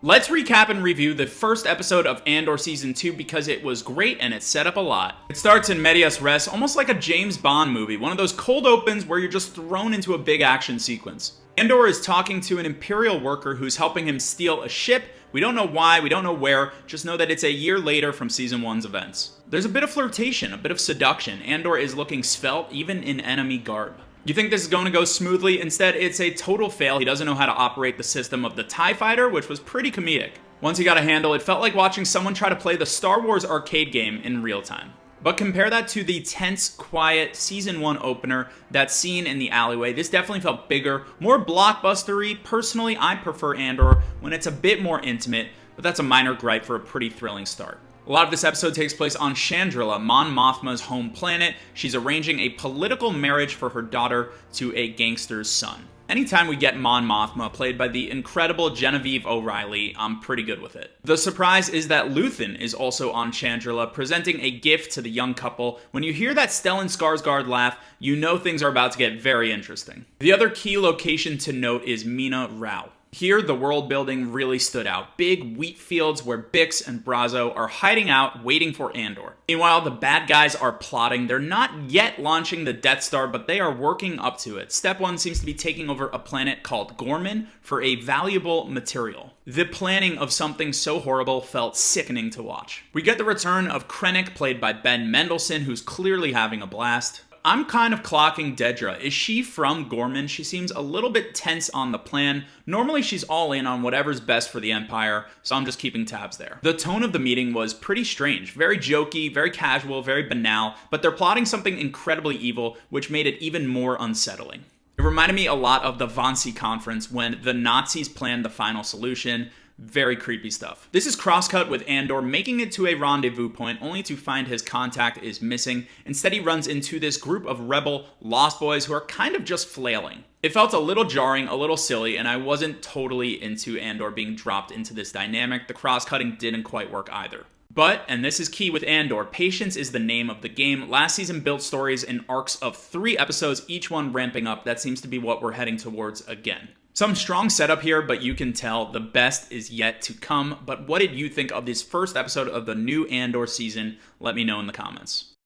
Let's recap and review the first episode of Andor Season 2 because it was great and it set up a lot. It starts in medias res, almost like a James Bond movie, one of those cold opens where you're just thrown into a big action sequence. Andor is talking to an Imperial worker who's helping him steal a ship. We don't know why, we don't know where, just know that it's a year later from Season 1's events. There's a bit of flirtation, a bit of seduction. Andor is looking svelte, even in enemy garb. You think this is going to go smoothly? Instead, it's a total fail. He doesn't know how to operate the system of the TIE Fighter, which was pretty comedic. Once he got a handle, it felt like watching someone try to play the Star Wars arcade game in real time. But compare that to the tense, quiet Season 1 opener, that scene in the alleyway. This definitely felt bigger, more blockbustery. Personally, I prefer Andor when it's a bit more intimate, but that's a minor gripe for a pretty thrilling start. A lot of this episode takes place on Chandrila, Mon Mothma's home planet. She's arranging a political marriage for her daughter to a gangster's son. Anytime we get Mon Mothma, played by the incredible Genevieve O'Reilly, I'm pretty good with it. The surprise is that Luthen is also on Chandrila, presenting a gift to the young couple. When you hear that Stellan Skarsgård laugh, you know things are about to get very interesting. The other key location to note is Mina Rao. Here, the world building really stood out. Big wheat fields where Bix and Brazo are hiding out, waiting for Andor. Meanwhile, the bad guys are plotting. They're not yet launching the Death Star, but they are working up to it. Step 1 seems to be taking over a planet called Gorman for a valuable material. The planning of something so horrible felt sickening to watch. We get the return of Krennic, played by Ben Mendelsohn, who's clearly having a blast. I'm kind of clocking Dedra. Is she from Gorman? She seems a little bit tense on the plan. Normally she's all in on whatever's best for the Empire, so I'm just keeping tabs there. The tone of the meeting was pretty strange. Very jokey, very casual, very banal, but they're plotting something incredibly evil, which made it even more unsettling. It reminded me a lot of the Wannsee Conference when the Nazis planned the final solution. Very creepy stuff. This is crosscut with Andor making it to a rendezvous point only to find his contact is missing. Instead, he runs into this group of rebel Lost Boys who are kind of just flailing. It felt a little jarring, a little silly, and I wasn't totally into Andor being dropped into this dynamic. The cross-cutting didn't quite work either. But, and this is key with Andor, patience is the name of the game. Last season built stories in arcs of 3 episodes, each one ramping up. That seems to be what we're heading towards again. Some strong setup here, but you can tell the best is yet to come. But what did you think of this first episode of the new Andor season? Let me know in the comments.